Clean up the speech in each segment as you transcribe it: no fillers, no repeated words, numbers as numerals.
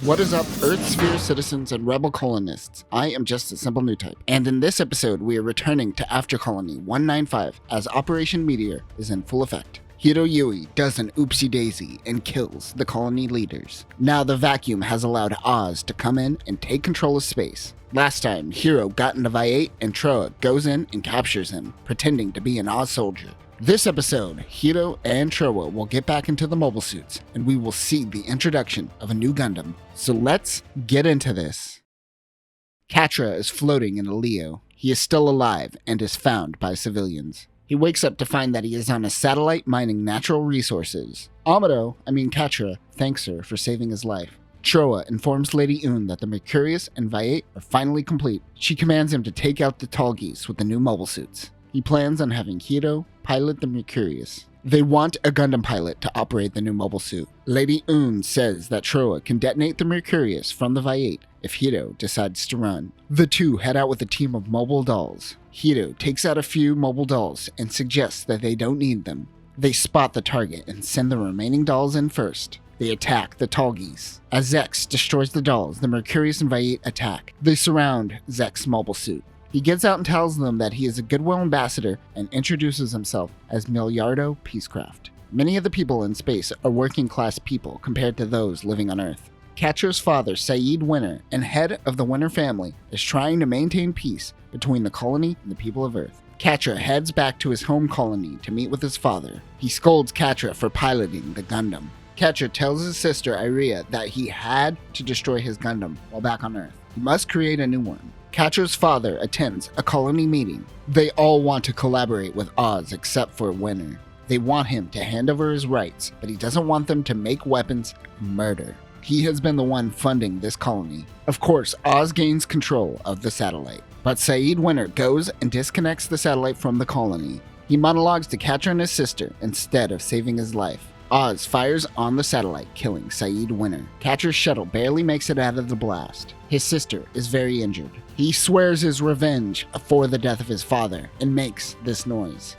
What is up, Earth Sphere citizens and rebel colonists? I am just a simple new type, and in this episode we are returning to After Colony 195 as Operation Meteor is in full effect. Heero Yui does an oopsie daisy and kills the colony leaders. Now the vacuum has allowed Oz to come in and take control of space. Last time, Heero got into Viate and Trowa goes in and captures him, pretending to be an Oz soldier. This episode, Heero and Trowa will get back into the mobile suits, and we will see the introduction of a new Gundam. So let's get into this. Quatre is floating in a Leo. He is still alive and is found by civilians. He wakes up to find that he is on a satellite mining natural resources. Quatre, thanks her for saving his life. Trowa informs Lady Un that the Mercurius and Viate are finally complete. She commands him to take out the tall geese with the new mobile suits. He plans on having Heero pilot the Mercurius. They want a Gundam pilot to operate the new mobile suit. Lady Un says that Trowa can detonate the Mercurius from the Viate if Heero decides to run. The two head out with a team of mobile dolls. Heero takes out a few mobile dolls and suggests that they don't need them. They spot the target and send the remaining dolls in first. They attack the tall geese. As Zex destroys the dolls, the Mercurius and Viate attack. They surround Zex's mobile suit. He gets out and tells them that he is a goodwill ambassador and introduces himself as Milliardo Peacecraft. Many of the people in space are working class people compared to those living on Earth. Quatre's father, Saeed Winter, and head of the Winter family, is trying to maintain peace between the colony and the people of Earth. Quatre heads back to his home colony to meet with his father. He scolds Quatre for piloting the Gundam. Quatre tells his sister Iria that he had to destroy his Gundam while back on Earth. He must create a new one. Quatre's father attends a colony meeting. They all want to collaborate with Oz except for Winter. They want him to hand over his rights, but he doesn't want them to make weapons and murder. He has been the one funding this colony. Of course, Oz gains control of the satellite, but Saeed Winter goes and disconnects the satellite from the colony. He monologues to Quatre and his sister instead of saving his life. Oz fires on the satellite, killing Saeed Winter. Quatre's shuttle barely makes it out of the blast. His sister is very injured. He swears his revenge for the death of his father and makes this noise.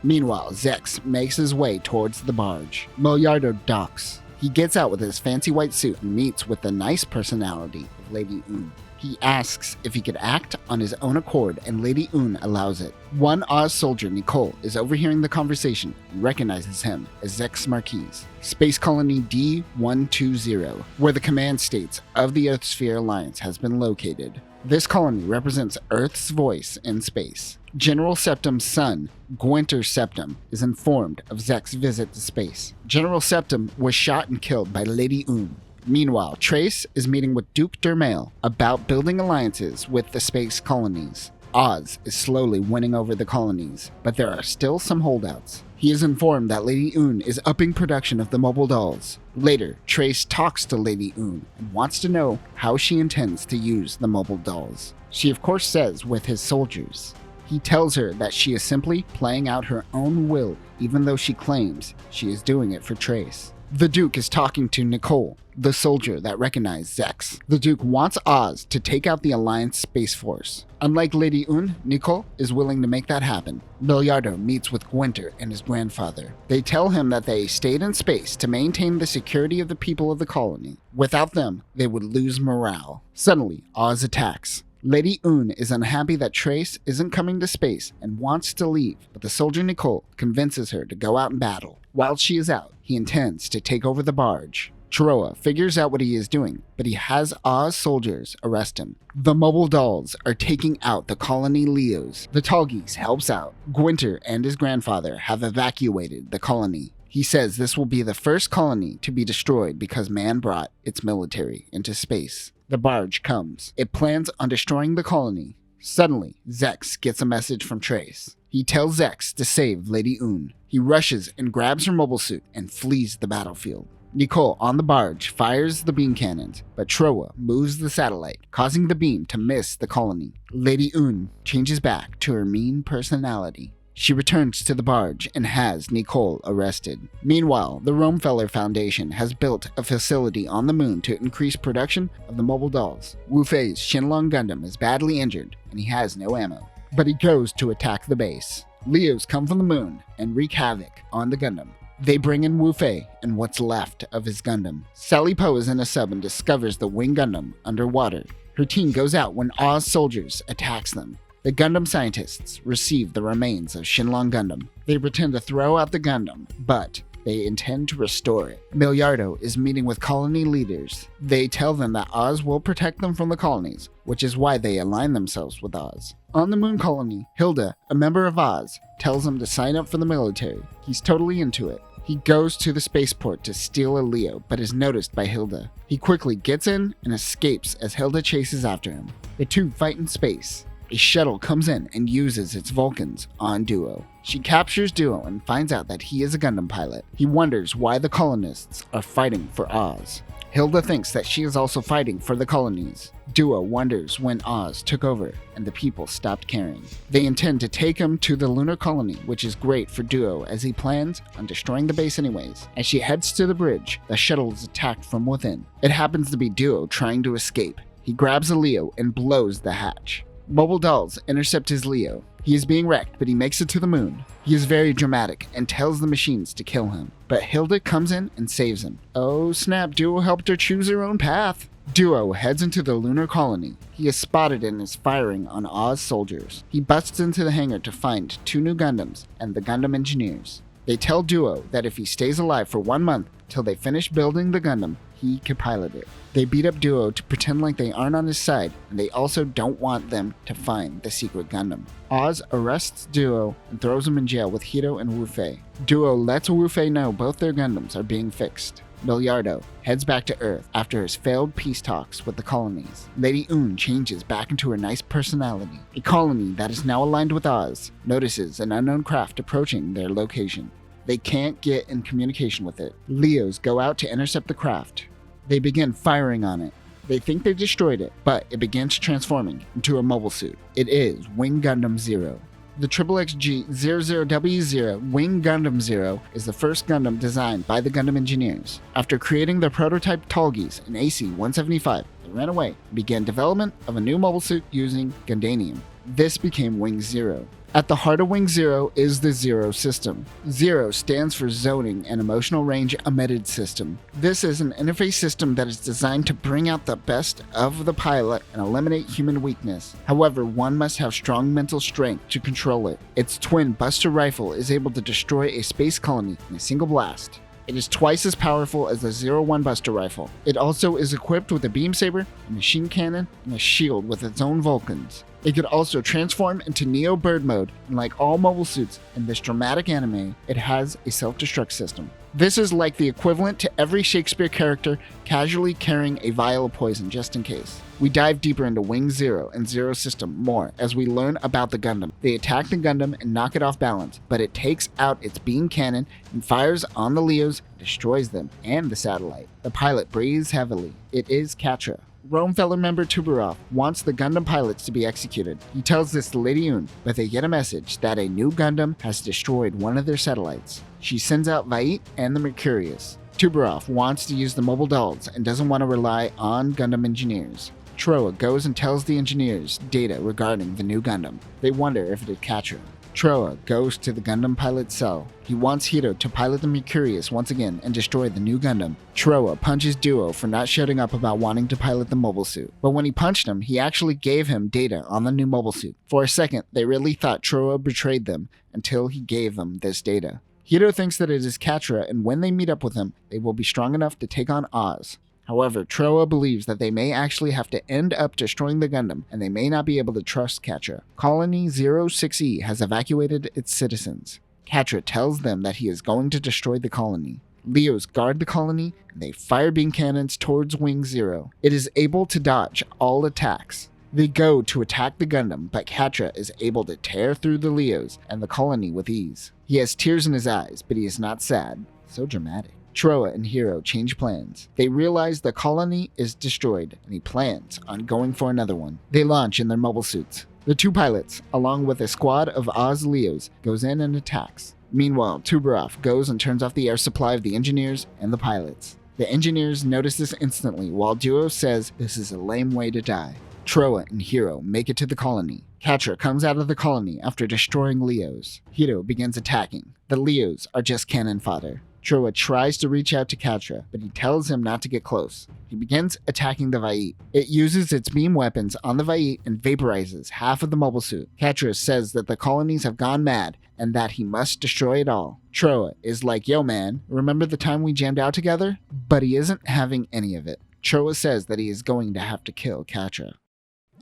Meanwhile, Zex makes his way towards the barge. Milliardo docks. He gets out with his fancy white suit and meets with the nice personality of Lady Un. He asks if he could act on his own accord, and Lady Un allows it. One Oz soldier, Nicole, is overhearing the conversation and recognizes him as Zex Marquise, Space Colony D-120, where the command states of the Earth Sphere Alliance has been located. This colony represents Earth's voice in space. General Septim's son, Gwinter Septim, is informed of Zex's visit to space. General Septim was shot and killed by Lady Un. Meanwhile, Trace is meeting with Duke Dermail about building alliances with the space colonies. Oz is slowly winning over the colonies, but there are still some holdouts. He is informed that Lady Un is upping production of the mobile dolls. Later, Trace talks to Lady Un and wants to know how she intends to use the mobile dolls. She of course says with his soldiers. He tells her that she is simply playing out her own will, even though she claims she is doing it for Trace. The Duke is talking to Nicole, the soldier that recognized Zex. The Duke wants Oz to take out the Alliance Space Force. Unlike Lady Un, Nicole is willing to make that happen. Milliardo meets with Gwinter and his grandfather. They tell him that they stayed in space to maintain the security of the people of the colony. Without them, they would lose morale. Suddenly, Oz attacks. Lady Un is unhappy that Trace isn't coming to space and wants to leave, but the soldier Nicole convinces her to go out and battle. While she is out, he intends to take over the barge. Trowa figures out what he is doing, but he has Oz soldiers arrest him. The mobile dolls are taking out the colony Leos. The tall geese helps out. Gwinter and his grandfather have evacuated the colony. He says this will be the first colony to be destroyed because man brought its military into space. The barge comes. It plans on destroying the colony. Suddenly, Zex gets a message from Trace. He tells Zex to save Lady Un. He rushes and grabs her mobile suit and flees the battlefield. Nicole, on the barge, fires the beam cannons, but Trowa moves the satellite, causing the beam to miss the colony. Lady Un changes back to her mean personality. She returns to the barge and has Nicole arrested. Meanwhile, the Romefeller Foundation has built a facility on the moon to increase production of the mobile dolls. Wu Fei's Shenlong Gundam is badly injured, and he has no ammo. But he goes to attack the base. Leos come from the moon and wreak havoc on the Gundam. They bring in Wu Fei and what's left of his Gundam. Sally Po is in a sub and discovers the Wing Gundam underwater. Her team goes out when Oz soldiers attacks them. The Gundam scientists receive the remains of Shinlong Gundam. They pretend to throw out the Gundam, but they intend to restore it. Milliardo is meeting with colony leaders. They tell them that Oz will protect them from the colonies, which is why they align themselves with Oz. On the moon colony, Hilda, a member of Oz, tells him to sign up for the military. He's totally into it. He goes to the spaceport to steal a Leo, but is noticed by Hilda. He quickly gets in and escapes as Hilda chases after him. The two fight in space. A shuttle comes in and uses its Vulcans on Duo. She captures Duo and finds out that he is a Gundam pilot. He wonders why the colonists are fighting for Oz. Hilda thinks that she is also fighting for the colonies. Duo wonders when Oz took over and the people stopped caring. They intend to take him to the lunar colony, which is great for Duo as he plans on destroying the base anyways. As she heads to the bridge, the shuttle is attacked from within. It happens to be Duo trying to escape. He grabs a Leo and blows the hatch. Mobile dolls intercept his Leo. He is being wrecked, but he makes it to the moon. He is very dramatic and tells the machines to kill him. But Hilda comes in and saves him. Oh snap, Duo helped her choose her own path. Duo heads into the lunar colony. He is spotted and is firing on Oz soldiers. He busts into the hangar to find 2 new Gundams and the Gundam engineers. They tell Duo that if he stays alive for 1 month till they finish building the Gundam, he can pilot it. They beat up Duo to pretend like they aren't on his side, and they also don't want them to find the secret Gundam. Oz arrests Duo and throws him in jail with Heero and Wu Fei. Duo lets Wu Fei know both their Gundams are being fixed. Milliardo heads back to Earth after his failed peace talks with the colonies. Lady Un changes back into her nice personality. A colony that is now aligned with Oz notices an unknown craft approaching their location. They can't get in communication with it. Leos go out to intercept the craft. They begin firing on it. They think they destroyed it, but it begins transforming into a mobile suit. It is Wing Gundam Zero. The XXXG-00W0 Wing Gundam Zero is the first Gundam designed by the Gundam engineers. After creating their prototype Tallgeese in AC-175, they ran away and began development of a new mobile suit using Gundanium. This became Wing Zero. At the heart of Wing Zero is the Zero system. Zero stands for Zoning and Emotional Range Emitted System. This is an interface system that is designed to bring out the best of the pilot and eliminate human weakness. However, one must have strong mental strength to control it. Its twin Buster rifle is able to destroy a space colony in a single blast. It is twice as powerful as the 01 Buster rifle. It also is equipped with a beam saber, a machine cannon, and a shield with its own Vulcans. It could also transform into Neo Bird mode, and like all mobile suits in this dramatic anime, it has a self-destruct system. This is like the equivalent to every Shakespeare character casually carrying a vial of poison just in case. We dive deeper into Wing Zero and Zero System more as we learn about the Gundam. They attack the Gundam and knock it off balance, but it takes out its beam cannon and fires on the Leos, destroys them, and the satellite. The pilot breathes heavily. It is Quatre. Rome fellow member Tuberov wants the Gundam pilots to be executed. He tells this to Lady Un, but they get a message that a new Gundam has destroyed one of their satellites. She sends out Vait and the Mercurius. Tuberov wants to use the mobile dolls and doesn't want to rely on Gundam engineers. Trowa goes and tells the engineers data regarding the new Gundam. They wonder if it is Quatre. Trowa goes to the Gundam pilot's cell. He wants Heero to pilot the Mercurius once again and destroy the new Gundam. Trowa punches Duo for not shutting up about wanting to pilot the mobile suit. But when he punched him, he actually gave him data on the new mobile suit. For a second, they really thought Trowa betrayed them until he gave them this data. Heero thinks that it is Quatre, and when they meet up with him, they will be strong enough to take on Oz. However, Trowa believes that they may actually have to end up destroying the Gundam, and they may not be able to trust Quatre. Colony 06E has evacuated its citizens. Quatre tells them that he is going to destroy the colony. Leos guard the colony, and they fire beam cannons towards Wing Zero. It is able to dodge all attacks. They go to attack the Gundam, but Quatre is able to tear through the Leos and the colony with ease. He has tears in his eyes, but he is not sad. So dramatic. Trowa and Heero change plans. They realize the colony is destroyed, and he plans on going for another one. They launch in their mobile suits. The two pilots, along with a squad of Oz Leos, goes in and attacks. Meanwhile, Tuberov goes and turns off the air supply of the engineers and the pilots. The engineers notice this instantly, while Duo says this is a lame way to die. Trowa and Heero make it to the colony. Quatre comes out of the colony after destroying Leos. Heero begins attacking. The Leos are just cannon fodder. Trowa tries to reach out to Quatre, but he tells him not to get close. He begins attacking the Vaiit. It uses its beam weapons on the Vaiit and vaporizes half of the mobile suit. Quatre says that the colonies have gone mad and that he must destroy it all. Trowa is like, yo man, remember the time we jammed out together? But he isn't having any of it. Trowa says that he is going to have to kill Quatre.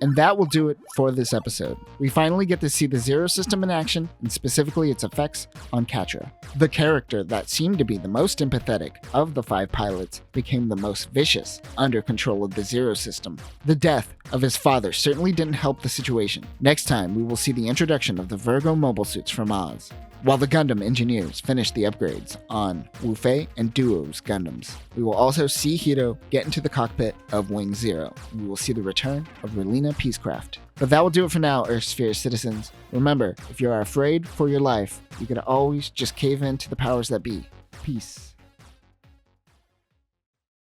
And that will do it for this episode. We finally get to see the Zero system in action, and specifically its effects on Quatre. The character that seemed to be the most empathetic of the 5 pilots became the most vicious under control of the Zero system. The death of his father certainly didn't help the situation. Next time, we will see the introduction of the Virgo mobile suits from Oz, while the Gundam engineers finish the upgrades on Wu Fei and Duo's Gundams. We will also see Heero get into the cockpit of Wing Zero. We will see the return of Relina Peacecraft. But that will do it for now, Earthsphere citizens. Remember, if you are afraid for your life, you can always just cave in to the powers that be. Peace.